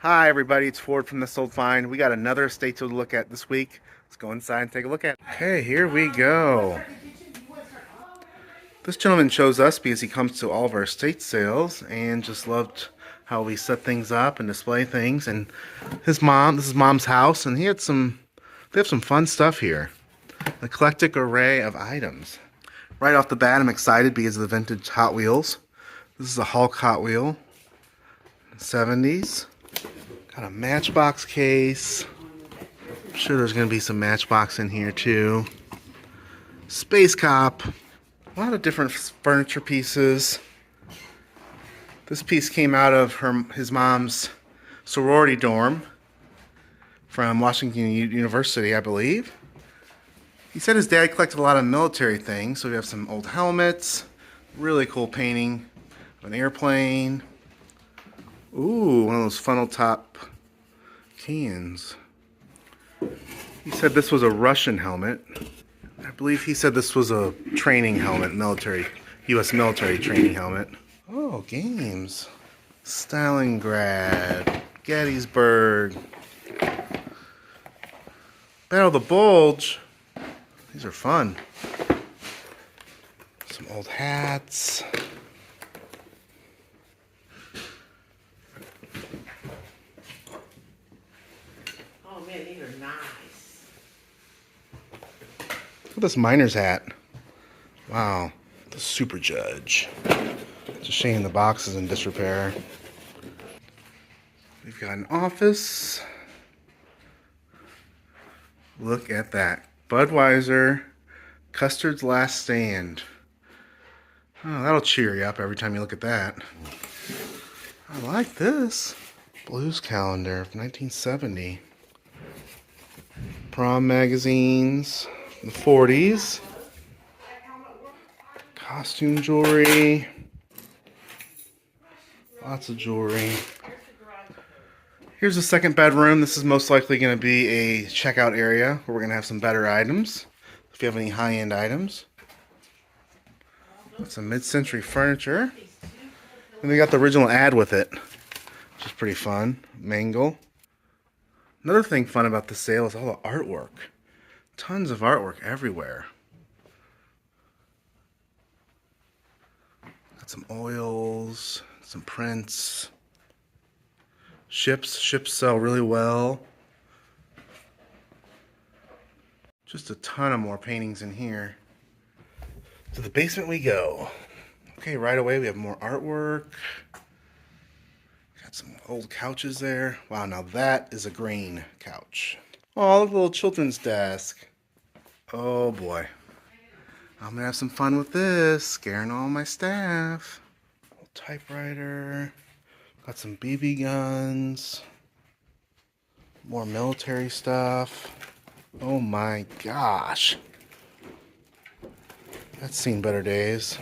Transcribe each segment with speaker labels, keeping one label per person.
Speaker 1: Hi everybody, it's Ford from This Old Find. We got another estate to look at this week. Let's go inside and take a look at it. Okay, here we go. This gentleman chose us because he comes to all of our estate sales and just loved how we set things up and display things. And this is mom's house, and they have some fun stuff here. An eclectic array of items. Right off the bat, I'm excited because of the vintage Hot Wheels. This is a Hulk Hot Wheel, 70s. Got a Matchbox case. I'm sure there's going to be some Matchbox in here too. Space Cop. A lot of different furniture pieces. This piece came out of his mom's sorority dorm from Washington University, I believe. He said his dad collected a lot of military things, so we have some old helmets, really cool painting of an airplane. Ooh, one of those funnel top cans. He said this was a Russian helmet. I believe he said this was a training helmet, U.S. military training helmet. Oh, games. Stalingrad, Gettysburg, Battle of the Bulge. These are fun. Some old hats.
Speaker 2: Oh man, these are nice.
Speaker 1: Look at this miner's hat. Wow. The Super Judge. It's a shame the box is in disrepair. We've got an office. Look at that. Budweiser Custard's Last Stand. Oh, that'll cheer you up every time you look at that. I like this. Blues calendar of 1970. Prom magazines, the 40s. Costume jewelry. Lots of jewelry. Here's the second bedroom. This is most likely going to be a checkout area where we're going to have some better items. If you have any high-end items. Some mid-century furniture. And they got the original ad with it, which is pretty fun. Mangle. Another thing fun about the sale is all the artwork. Tons of artwork everywhere. Got some oils, some prints. Ships sell really well. Just a ton of more paintings in here. To the basement we go. Okay, right away we have more artwork. Got some old couches there. Wow, now that is a green couch. Oh, look at the little children's desk. Oh boy. I'm gonna have some fun with this. Scaring all my staff. Old typewriter. Got some BB guns. More military stuff. Oh my gosh. That's seen better days.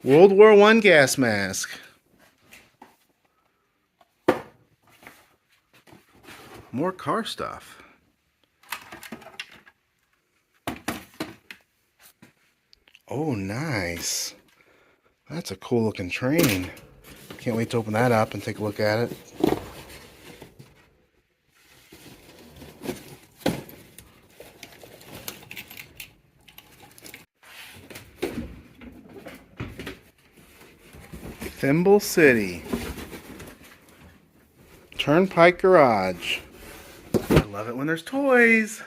Speaker 1: World War I gas mask. More car stuff. Oh, nice. That's a cool looking train. Can't wait to open that up and take a look at it. Thimble City. Turnpike Garage. I love it when there's toys.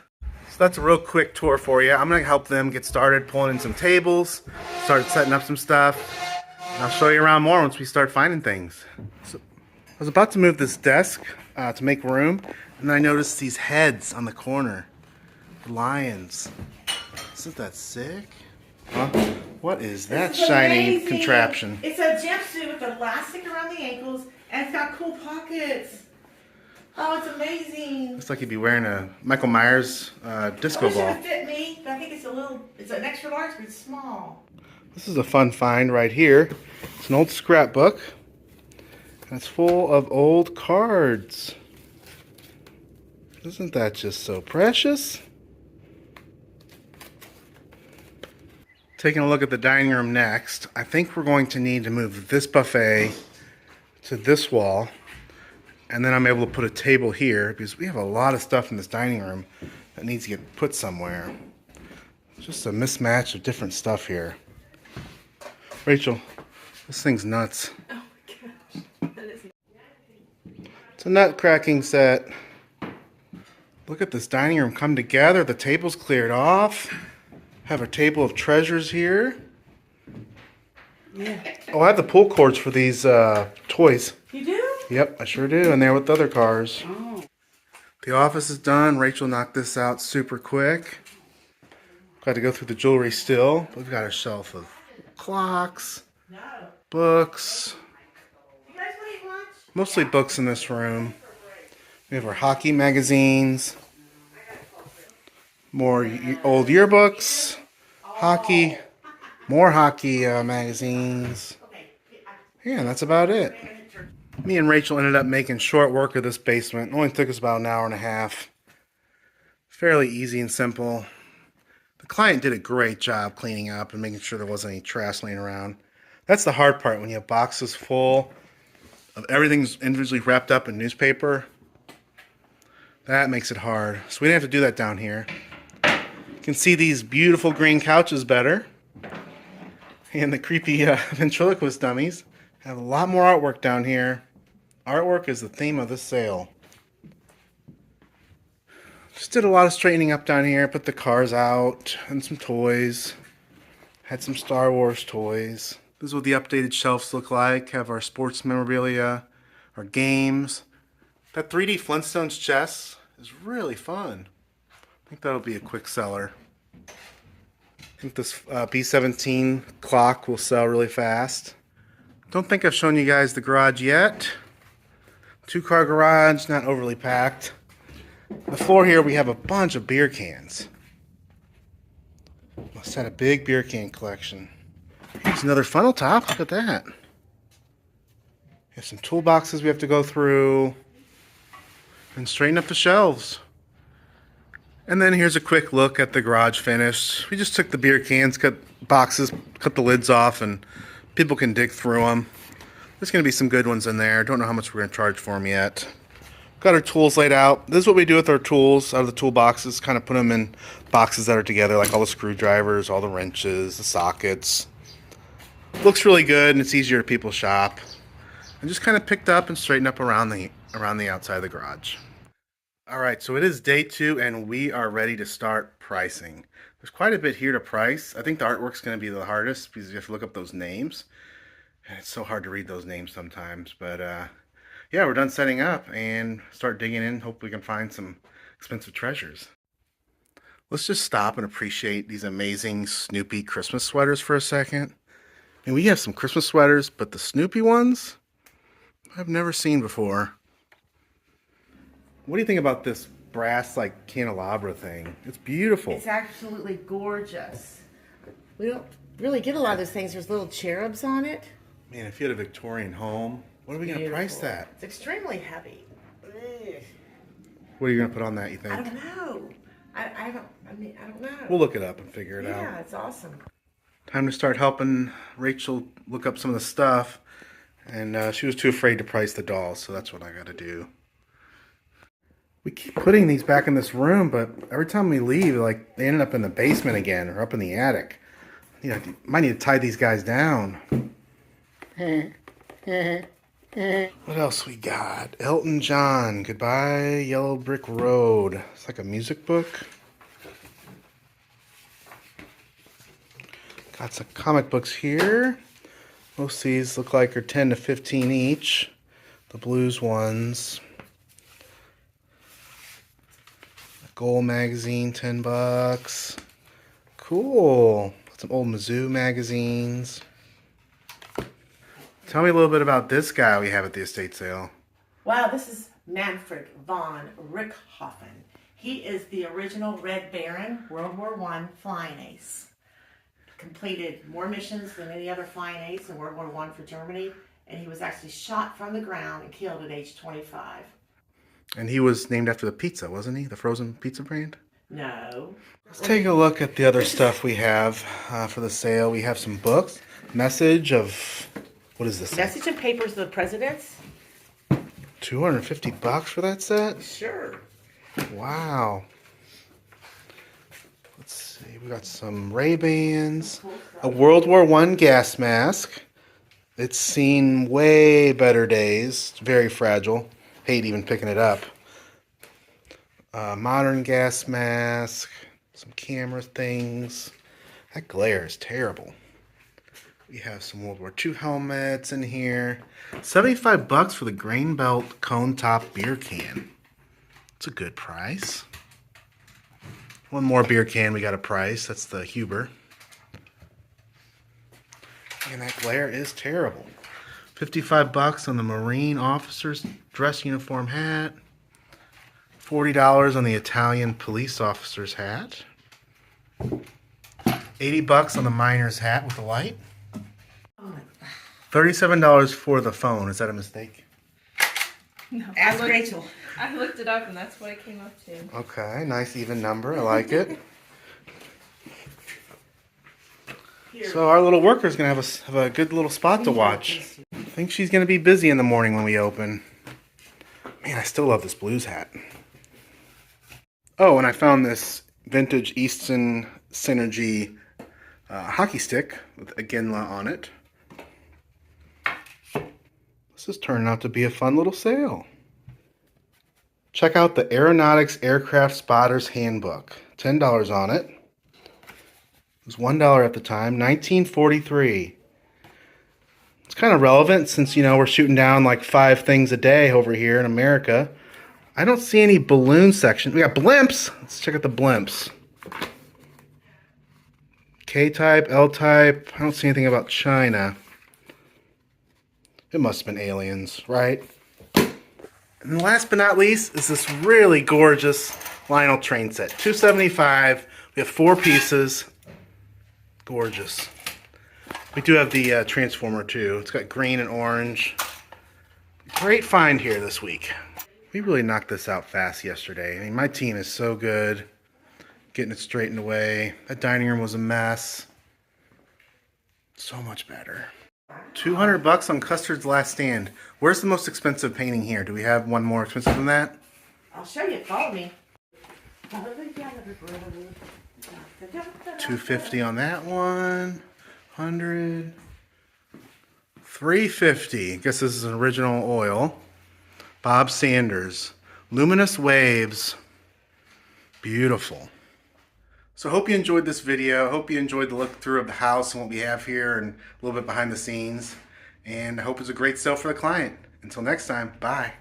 Speaker 1: So that's a real quick tour for you. I'm going to help them get started pulling in some tables, start setting up some stuff. And I'll show you around more once we start finding things. So I was about to move this desk to make room, and then I noticed these heads on the corner. Lions. Isn't that sick? Huh? What is that shiny
Speaker 2: amazing
Speaker 1: contraption?
Speaker 2: It's a jumpsuit with elastic around the ankles, and it's got cool pockets. Oh, it's amazing.
Speaker 1: Looks like you'd be wearing a Michael Myers disco
Speaker 2: It
Speaker 1: ball.
Speaker 2: would fit me, but I think it's an extra large, but it's small.
Speaker 1: This is a fun find right here. It's an old scrapbook, and it's full of old cards. Isn't that just so precious? Taking a look at the dining room next, I think we're going to need to move this buffet to this wall. And then I'm able to put a table here because we have a lot of stuff in this dining room that needs to get put somewhere. Just a mismatch of different stuff here. Rachel, this thing's nuts.
Speaker 2: Oh my gosh. That is...
Speaker 1: It's a nut cracking set. Look at this dining room come together. The table's cleared off. Have a table of treasures here.
Speaker 2: Yeah.
Speaker 1: Oh, I have the pull cords for these toys.
Speaker 2: You do?
Speaker 1: Yep, I sure do. And they're with the other cars.
Speaker 2: Oh.
Speaker 1: The office is done. Rachel knocked this out super quick. Got to go through the jewelry still. We've got a shelf of clocks,
Speaker 2: No.
Speaker 1: books,
Speaker 2: You guys want to eat lunch?
Speaker 1: mostly books in this room. We have our hockey magazines, more old yearbooks, hockey, more hockey magazines. Yeah, and that's about it. Me and Rachel ended up making short work of this basement. It only took us about an hour and a half. Fairly easy and simple. The client did a great job cleaning up and making sure there wasn't any trash laying around. That's the hard part when you have boxes full of everything's individually wrapped up in newspaper. That makes it hard. So we didn't have to do that down here. You can see these beautiful green couches better. And the creepy ventriloquist dummies. Have a lot more artwork down here. Artwork is the theme of this sale. Just did a lot of straightening up down here. Put the cars out and some toys. Had some Star Wars toys. This is what the updated shelves look like. Have our sports memorabilia, our games. That 3D Flintstones chess is really fun. I think that'll be a quick seller. I think this B17 clock will sell really fast. Don't think I've shown you guys the garage yet. 2-car garage, not overly packed. The floor here we have a bunch of beer cans. Must have a big beer can collection. Here's another funnel top. Look at that. We have some toolboxes we have to go through. And straighten up the shelves. And then here's a quick look at the garage finish. We just took the beer cans, cut boxes, cut the lids off, and people can dig through them. There's going to be some good ones in there. Don't know how much we're going to charge for them yet. Got our tools laid out. This is what we do with our tools out of the toolboxes. Kind of put them in boxes that are together, like all the screwdrivers, all the wrenches, the sockets. Looks really good, and it's easier to people shop. And just kind of picked up and straightened up around the outside of the garage. All right, so it is day 2, and we are ready to start pricing. There's quite a bit here to price. I think the artwork's going to be the hardest because you have to look up those names. And it's so hard to read those names sometimes. But yeah, we're done setting up and start digging in. Hope we can find some expensive treasures. Let's just stop and appreciate these amazing Snoopy Christmas sweaters for a second. And we have some Christmas sweaters, but the Snoopy ones I've never seen before. What do you think about this brass like candelabra thing? It's beautiful.
Speaker 2: It's absolutely gorgeous. We don't really get a lot of those things. There's little cherubs on it.
Speaker 1: Man, if you had a Victorian home, what are we going to price that?
Speaker 2: It's extremely heavy. Ugh.
Speaker 1: What are you going to put on that, you think?
Speaker 2: I don't know. I don't know.
Speaker 1: We'll look it up and figure it out.
Speaker 2: Yeah, it's awesome.
Speaker 1: Time to start helping Rachel look up some of the stuff. And she was too afraid to price the dolls, so that's what I got to do. We keep putting these back in this room, but every time we leave, like, they ended up in the basement again or up in the attic. You know, might need to tie these guys down. What else we got? Elton John, Goodbye Yellow Brick Road. It's like a music book. Got some comic books here. Most of these look like are 10 to 15 each. The blues ones. Goal magazine, $10. Cool. Some old Mizzou magazines. Tell me a little bit about this guy we have at the estate sale.
Speaker 2: Wow, this is Manfred von Richthofen. He is the original Red Baron, World War I flying ace. Completed more missions than any other flying ace in World War I for Germany, and he was actually shot from the ground and killed at age 25.
Speaker 1: And he was named after the pizza, wasn't he? The frozen pizza brand?
Speaker 2: No.
Speaker 1: Let's take a look at the other stuff we have for the sale. We have some books. Message of What is this?
Speaker 2: Message and papers of the presidents.
Speaker 1: $250 for that set?
Speaker 2: Sure.
Speaker 1: Wow. Let's see. We got some Ray-Bans. A World War I gas mask. It's seen way better days. It's very fragile. Hate even picking it up. Modern gas mask. Some camera things. That glare is terrible. We have some World War II helmets in here. $75 for the grain belt cone top beer can. It's a good price. One more beer can we got a price. That's the Huber. And that glare is terrible. $55 on the Marine officer's dress uniform hat. $40 on the Italian police officer's hat. $80 on the miner's hat with the light. $37 for the phone. Is that a mistake?
Speaker 3: No,
Speaker 2: Ask Rachel.
Speaker 3: I looked it up and that's what it came up to.
Speaker 1: Okay, nice even number. I like it. So our little worker's gonna have a good little spot to watch. I think she's gonna be busy in the morning when we open. Man, I still love this blues hat. Oh, and I found this vintage Easton Synergy hockey stick with a Ginla on it. This is turning out to be a fun little sale. Check out the Aeronautics Aircraft Spotter's Handbook. $10 on it. It was $1 at the time. 1943. It's kind of relevant since, you know, we're shooting down like 5 things a day over here in America. I don't see any balloon section. We got blimps. Let's check out the blimps. K-type, L-type. I don't see anything about China. It must have been aliens, right? And last but not least is this really gorgeous Lionel train set. $275. We have 4 pieces. Gorgeous. We do have the transformer too. It's got green and orange. Great find here this week. We really knocked this out fast yesterday. I mean, my team is so good. Getting it straightened away. That dining room was a mess. So much better. $200 on Custard's Last Stand. Where's the most expensive painting here? Do we have one more expensive than that?
Speaker 2: I'll show you. Follow me.
Speaker 1: $250 on that one. $100. $350. Guess this is an original oil. Bob Sanders. Luminous Waves. Beautiful. So I hope you enjoyed this video. I hope you enjoyed the look through of the house and what we have here and a little bit behind the scenes. And I hope it's a great sale for the client. Until next time, bye.